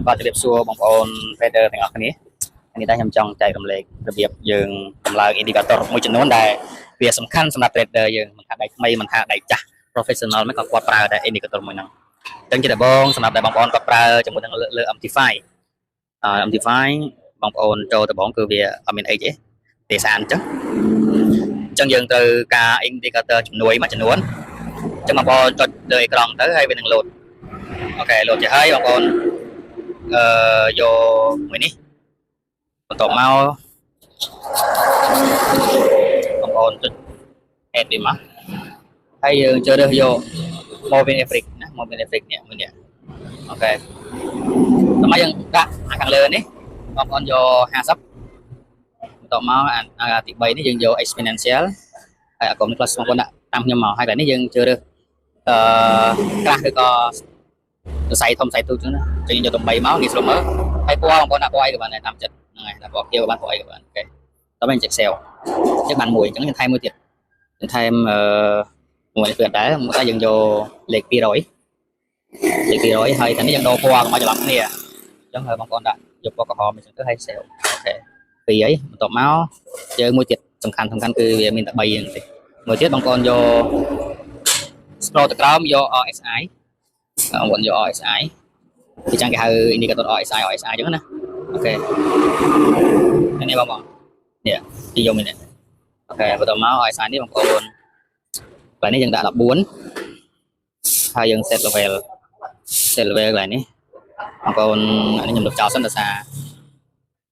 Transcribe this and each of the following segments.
បាទជម្រាបសួរបងប្អូន trader ទាំងអស់គ្នានេះតែខ្ញុំចង់ចែករំលែករបៀបយើងតម្លើង indicator មួយចំនួនដែលវាសំខាន់សម្រាប់ trader យើងមិនថាដៃថ្មីមិនថាដៃចាស់ professional មិនក៏គាត់ប្រើតែ indicator មួយហ្នឹងអញ្ចឹងជាដំបូងសម្រាប់តែបងប្អូនគាត់ប្រើជាមួយនឹងលើ MT5 MT5 បងប្អូនចូលដំបូងគឺវាអត់មានអីទេទេសានអញ្ចឹងយើងត្រូវការ indicator ជំនួយមួយចំនួនអញ្ចឹងបងប្អូនចុចលើអេក្រង់ទៅហើយវានឹង load អូខេ load ទៅហើយបងប្អូនយកមួយនេះបន្ទាប់មកបងប្អូនចុច add វាមកហើយយើងជ្រើសរើសយក Moving Average ណា Moving Average នេះមួយនេះអូខេតម្លៃយើងដាក់ខាងលើនេះបងប្អូនយក50បន្ទាប់មកអាទី3នេះយើងយក Exponential ហើយអាកុំនេះ plus បងប្អូនដាក់តាមខ្ញុំមកហើយតែនេះយើងជ្រើសរើសក្រាស់ឬក៏សរសៃធំសរសៃទូចចឹងណាចឹងយក8មកងាយស្រួលមើលហើយពណ៌បងប្អូនដាក់ពណ៌អីក៏បានដែរតាមចិត្តហ្នឹងហើយដាក់ពណ៌ខៀវក៏បានពណ៌អីក៏បានអូខេតោះយើងចេះ Excel ចឹងបានមួយចឹងយើងថែមមួយទៀតយើងថែមមួយនេះគឺដែរមកតែយើងយកលេខ200ហើយតែនេះយើងដូរពណ៌កុំឲ្យច្រឡំគ្នាចឹងហើយបងប្អូនដាក់យកពណ៌ក្រហមនេះចឹងទៅហើយ Excel អូខេពីអីបន្ទាប់មកយើងមួយទៀតសំខាន់គឺវាមានតែ3ហ្នឹងទេមួយទៀតបងប្អូនយក scroll ទៅក្រោមយក RSI បងប្អូនយក RSI ពីចឹងគេហៅ indicator RSI ចឹងណាអូខេនេះបងប្អូននេះទីយកនេះអូខេបន្តមក RSI នេះបងប្អូនកន្លែងនេះយើងដាក់14ហើយយើង set level កន្លែងនេះបងប្អូនអានេះខ្ញុំលុបចោលសិនដោយសារ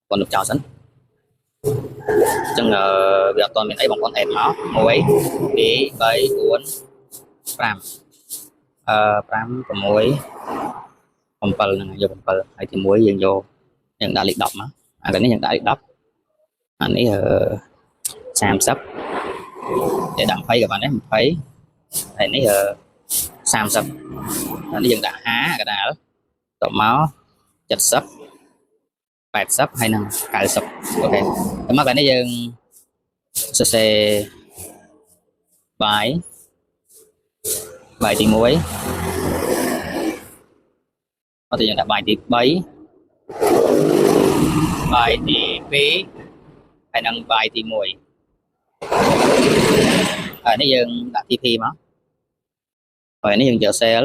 បងលុបចោលសិនអញ្ចឹងវាអត់ទាន់មានអីបងប្អូន add មក1 2 3 4 5 5 6 7ហ្នឹងយក7ហើយទី1យើងយកយើងដាក់លេខ10មកអានេះយើងដាក់លេខ10អានេះ30តែដាក់20ក៏បានដែរ20ហើយនេះ30អានេះយើងដាក់50កដាលតមក70 80ហើយនឹង90អូខេតែមកកាលនេះយើងសរសេរបាយទី1អត់យើងដាក់បាយទី3បាយទី2ហើយនឹងបាយទី1ហើយនេះយើងដាក់ TP មកហើយនេះយើងយក cell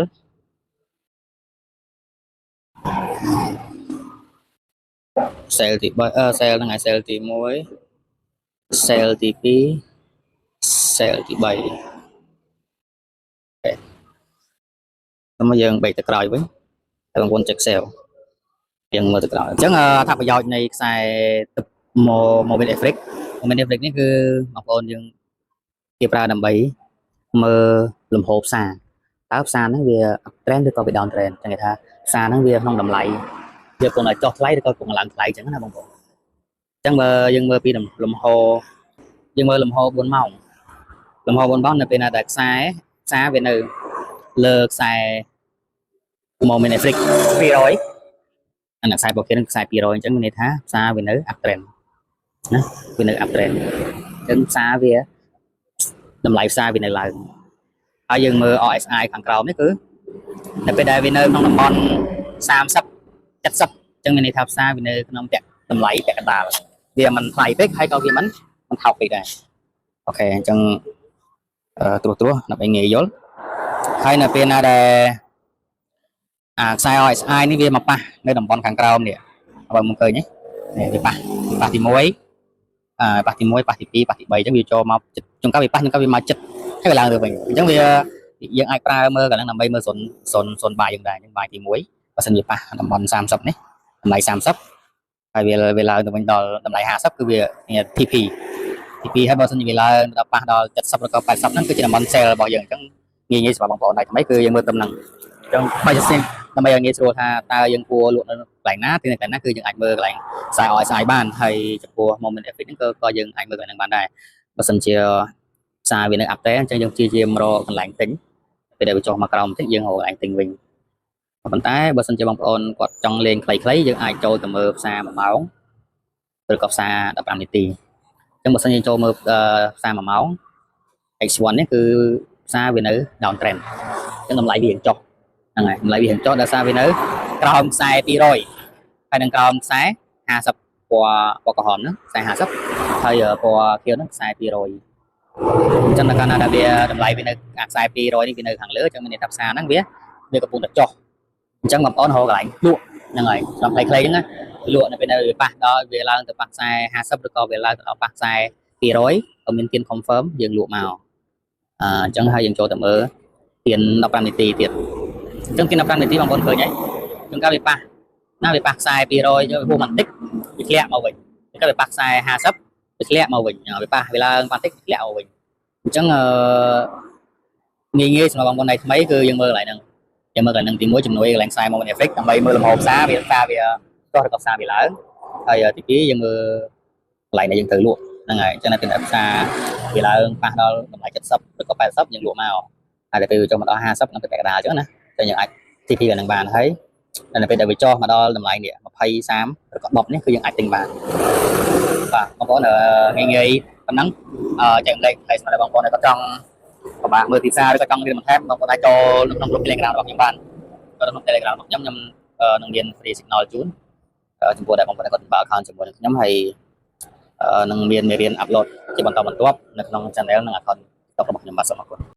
ទី3 cell ហ្នឹងហើយ cell ទី1 cell ទី2 cell ទី3តែមកយើងបែកទៅក្រោយវិញតែបងប្អូនចេះ Excel យើងមើលទៅក្រោយអញ្ចឹងអត្ថប្រយោជន៍នៃខ្សែទឹក Moving Average នេះគឺបងប្អូនយើងគេប្រើដើម្បីមើលលំហូរផ្សារតើផ្សារហ្នឹងវា uptrend ឬក៏វា downtrend ចឹងគេថាផ្សារហ្នឹងវាក្នុងតម្លៃវាគង់តែចុះថ្លៃឬក៏គង់ឡើងថ្លៃចឹងណាបងប្អូនអញ្ចឹងបើយើងមើលពីលំហូរយើងមើលលំហូរ4ម៉ោងនៅពេលណាដែលខ្សែវានៅលើខ្សែ Moving Average 200អាខ្សែបូកគេនឹងខ្សែ200អញ្ចឹងមានន័យថាផ្សារវានៅ uptrend ណាវានៅ uptrend អញ្ចឹងផ្សារវាតម្លៃផ្សារវានៅឡើងហើយយើងមើល RSI ខាងក្រោមនេះគឺនៅពេលដែលវានៅក្នុងតំបន់30 70អញ្ចឹងមានន័យថាផ្សារវានៅក្នុងតម្លៃពាក់កណ្ដាលវាមិនថ្លៃពេកហើយក៏វាមិនថោកពេកដែរអូខេអញ្ចឹងត្រួសដើម្បីងាយយល់ហើយនៅពេលណាដែលខ្សែ RSI នេះវាមកប៉ះនៅតំបន់ខាងក្រោមនេះបើមកឃើញនេះវាប៉ះទី1ប៉ះទី2ប៉ះទី3អញ្ចឹងវាចូលមកចុងក្រោយវាប៉ះចុងក្រោយវាមកចិត្តហើយវាឡើងទៅវិញអញ្ចឹងវាយើងអាចប្រើមើលកន្លងដើម្បីមើល0បាយយើងដែរអញ្ចឹងបាយទី1បើសិនវាប៉ះតំបន់30នេះតម្លៃ30ហើយវាឡើងទៅវិញដល់តម្លៃ50គឺវា TP ហើយបើសិនវាឡើងដល់ប៉ះដល់70ឬក៏80ហ្នឹងគឺជាតំបន់ sell របស់យើងអញ្ចឹងងាយសម្រាប់បងប្អូនដែរថ្មីគឺយើងមើលតំណឹងអញ្ចឹងបើសិនដើម្បីឲ្យងាយស្រួលថាតើយើងគួរលក់នៅកន្លែងណាទីកន្លែងណាគឺយើងអាចមើលកន្លែងខ្សែ RSI បានហើយចំពោះ Moving Average ហ្នឹងក៏យើងអាចមើលកន្លែងបានដែរបើសិនជាផ្សារវានៅ uptrend អញ្ចឹងយើងព្យាយាមរកកន្លែងទិញពេលដែលវាចុះមកក្រោមបន្តិចយើងរកកន្លែងទិញវិញប៉ុន្តែបើសិនជាបងប្អូនគាត់ចង់លេងខ្លីៗយើងអាចចូលទៅមើលផ្សារ1ម៉ោងឬក៏ផ្សារ15នាទីអញ្ចឹងបើសិនយើងចូលមើលផ្សារ1ម៉ោង X1 នេះគឺផ្សារវានៅ downtrend អញ្ចឹងតម្លៃវាចុះហ្នឹងហើយតម្លៃវាចុះដោយសារវានៅ ក្រោមខ្សែ200ហើយនឹងក្រោមខ្សែ50ពណ៌ក្រហមហ្នឹងខ្សែ50ហើយពណ៌ខៀវហ្នឹងខ្សែ200អញ្ចឹងនៅកាលណាដែលវាតម្លៃវានៅអាខ្សែ200នេះវានៅខាងលើអញ្ចឹងមានន័យថាផ្សារហ្នឹងវាកំពុងតែចុះអញ្ចឹងបងប្អូនរកកន្លែងលក់ហ្នឹងហើយចំខ្លីៗហ្នឹងណាលក់នៅពេលដែលវាប៉ះដល់វាឡើងទៅប៉ះខ្សែ50ឬក៏វាឡើងទៅដល់ប៉ះខ្សែ200ក៏មានទៀន confirm យើងលក់មកអញ្ចឹងហើយយើងចូលទៅមើលទៀន15នាទីទៀតអញ្ចឹងទៀន15នាទីបងប្អូនឃើញហើយជួនកាលវាប៉ះណាវាប៉ះខ្សែ200យកហួសបន្តិចវាធ្លាក់មកវិញជួនកាលវាប៉ះខ្សែ50វាធ្លាក់មកវិញវាប៉ះវាឡើងបន្តិចធ្លាក់មកវិញអញ្ចឹងងាយសម្រាប់បងប្អូនណៃថ្មីគឺយើងមើលកន្លែងហ្នឹងយើងមើលកន្លែងទី1ជំនួយកន្លែងខ្សែ moment effect ដើម្បីមើលលំហផ្សារវាចុះឬក៏ផ្សារវាឡើងហើយទី2យើងមើលកន្លែងដែលយើងត្រូវលក់ហ្នឹងហើយអញ្ចឹងនៅពេលផ្សារវាឡើងប៉ះដល់តម្លៃ70ឬក៏80យើងលក់មកហើយទៅចុះមកដល់50ក្នុងពេលកណ្ដាលអញ្ចឹងណាតែយើងអាច TP វានឹងបានហើយនៅពេលដែលវាចុះមកដល់តម្លៃនេះ20 30ឬក៏10នេះគឺយើងអាចទិញបានបាទបងប្អូនងាយប៉ុណ្ណឹងចែករំលែកឲ្យស្មារតីបងប្អូនដែលគាត់ចង់ពិបាកមើលទីផ្សារឬក៏ចង់រៀនបន្ថែមបងប្អូនអាចចូលក្នុងក្រុម Telegram របស់ខ្ញុំបានក្នុង Telegram របស់ខ្ញុំនឹងមាន free signal ជូនចំពោះដែលបងប្អូនគាត់បើ account ជាមួយនឹងខ្ញុំហើយនឹងមានមេរៀន upload ជាបន្តបន្ទាប់នៅក្នុង channel និង account របស់ខ្ញុំបាទសូមអរគុណ